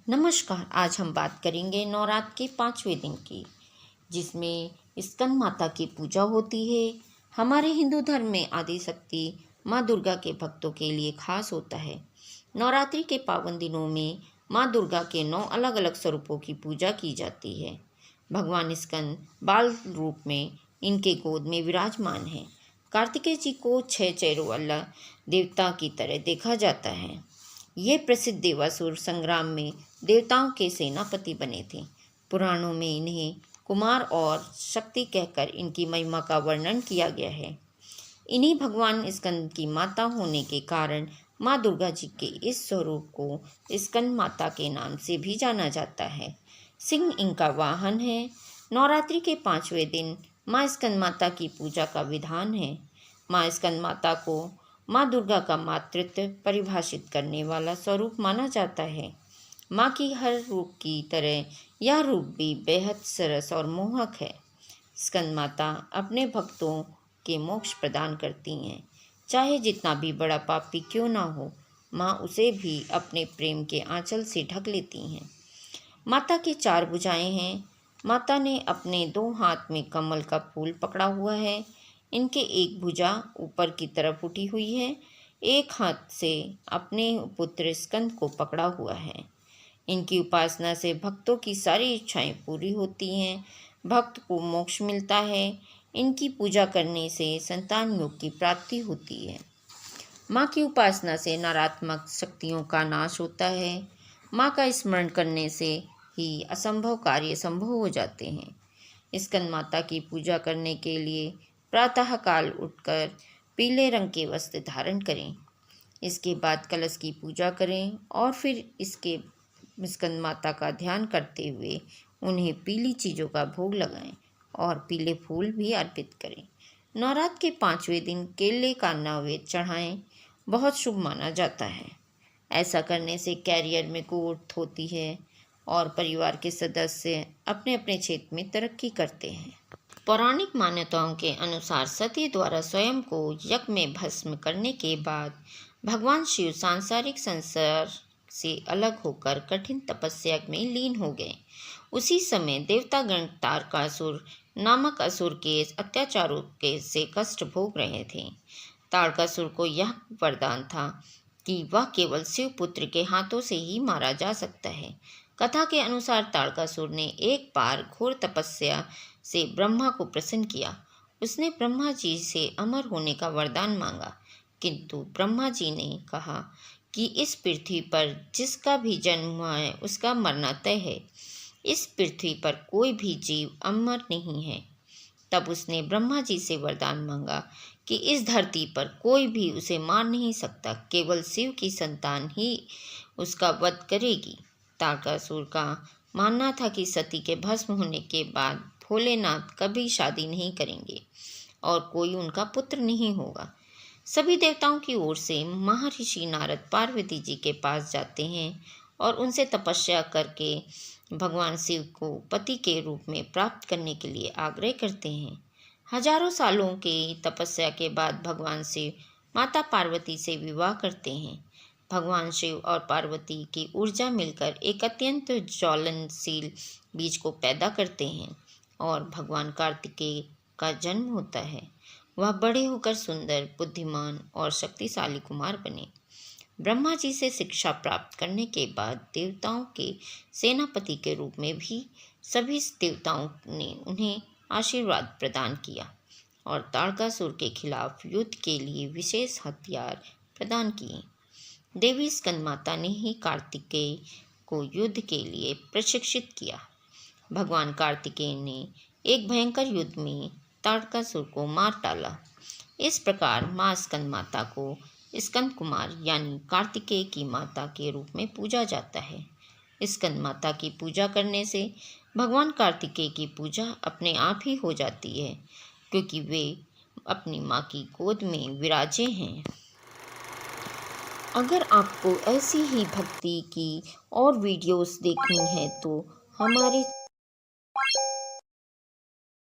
नमस्कार। आज हम बात करेंगे नवरात्र के 5वें दिन की, जिसमें स्कंद माता की पूजा होती है। हमारे हिंदू धर्म में आदि शक्ति माँ दुर्गा के भक्तों के लिए खास होता है। नवरात्रि के पावन दिनों में माँ दुर्गा के 9 अलग अलग स्वरूपों की पूजा की जाती है। भगवान स्कंद बाल रूप में इनके गोद में विराजमान है। कार्तिकेय जी को 6 चेहरों वाला देवता की तरह देखा जाता है। ये प्रसिद्ध देवासुर संग्राम में देवताओं के सेनापति बने थे। पुराणों में इन्हें कुमार और शक्ति कहकर इनकी महिमा का वर्णन किया गया है। इन्हीं भगवान स्कंद की माता होने के कारण माँ दुर्गा जी के इस स्वरूप को स्कंद माता के नाम से भी जाना जाता है। सिंह इनका वाहन है। नवरात्रि के 5वें दिन माँ स्कंद माता की पूजा का विधान है। माँ स्कंद माता को माँ दुर्गा का मातृत्व परिभाषित करने वाला स्वरूप माना जाता है। माँ की हर रूप की तरह यह रूप भी बेहद सरस और मोहक है। स्कंद माता अपने भक्तों के मोक्ष प्रदान करती हैं। चाहे जितना भी बड़ा पापी क्यों ना हो, माँ उसे भी अपने प्रेम के आंचल से ढक लेती हैं। माता की 4 भुजाएं हैं। माता ने अपने 2 हाथ में कमल का फूल पकड़ा हुआ है। इनके एक भुजा ऊपर की तरफ उठी हुई है। एक हाथ से अपने पुत्र स्कंद को पकड़ा हुआ है। इनकी उपासना से भक्तों की सारी इच्छाएं पूरी होती हैं। भक्त को मोक्ष मिलता है। इनकी पूजा करने से संतान योग की प्राप्ति होती है। माँ की उपासना से नकारात्मक शक्तियों का नाश होता है। माँ का स्मरण करने से ही असंभव कार्य संभव हो जाते हैं। स्कंद माता की पूजा करने के लिए प्रातःकाल उठकर पीले रंग के वस्त्र धारण करें। इसके बाद कलश की पूजा करें और फिर इसके स्कंद माता का ध्यान करते हुए उन्हें पीली चीज़ों का भोग लगाएं और पीले फूल भी अर्पित करें। नवरात्र के 5वें दिन केले का नैवेद्य चढ़ाएं। बहुत शुभ माना जाता है। ऐसा करने से कैरियर में ग्रोथ होती है और परिवार के सदस्य अपने अपने क्षेत्र में तरक्की करते हैं। पौराणिक मान्यताओं के अनुसार सती द्वारा स्वयं को यज्ञ में भस्म करने के बाद भगवान शिव सांसारिक संसार से अलग होकर कठिन तपस्या में लीन हो गए। उसी समय देवतागण तारकासुर नामक असुर के अत्याचारों के से कष्ट भोग रहे थे। तारकासुर को यह वरदान था कि वह केवल शिव पुत्र के हाथों से ही मारा जा सकता है। कथा के अनुसार तारकासुर ने एक बार घोर तपस्या से ब्रह्मा को प्रसन्न किया। उसने ब्रह्मा जी से अमर होने का वरदान मांगा, किंतु ब्रह्मा जी ने कहा कि इस पृथ्वी पर जिसका भी जन्म हुआ है उसका मरना तय है। इस पृथ्वी पर कोई भी जीव अमर नहीं है। तब उसने ब्रह्मा जी से वरदान मांगा कि इस धरती पर कोई भी उसे मार नहीं सकता, केवल शिव की संतान ही उसका वध करेगी। तारकासुर का मानना था कि सती के भस्म होने के बाद भोलेनाथ कभी शादी नहीं करेंगे और कोई उनका पुत्र नहीं होगा। सभी देवताओं की ओर से महर्षि नारद पार्वती जी के पास जाते हैं और उनसे तपस्या करके भगवान शिव को पति के रूप में प्राप्त करने के लिए आग्रह करते हैं। हजारों सालों के तपस्या के बाद भगवान शिव माता पार्वती से विवाह करते हैं। भगवान शिव और पार्वती की ऊर्जा मिलकर एक अत्यंत ज्वलनशील बीज को पैदा करते हैं और भगवान कार्तिकेय का जन्म होता है। वह बड़े होकर सुंदर, बुद्धिमान और शक्तिशाली कुमार बने। ब्रह्मा जी से शिक्षा प्राप्त करने के बाद देवताओं के सेनापति के रूप में भी सभी देवताओं ने उन्हें आशीर्वाद प्रदान किया और तारकासुर के खिलाफ युद्ध के लिए विशेष हथियार प्रदान किए। देवी स्कंद माता ने ही कार्तिकेय को युद्ध के लिए प्रशिक्षित किया। भगवान कार्तिकेय ने एक भयंकर युद्ध में तारकासुर को मार डाला। इस प्रकार माँ स्कंद माता को स्कंद कुमार यानी कार्तिकेय की माता के रूप में पूजा जाता है। स्कंद माता की पूजा करने से भगवान कार्तिकेय की पूजा अपने आप ही हो जाती है, क्योंकि वे अपनी माँ की गोद में विराजे हैं। अगर आपको ऐसी ही भक्ति की और वीडियोस देखनी है तो हमारे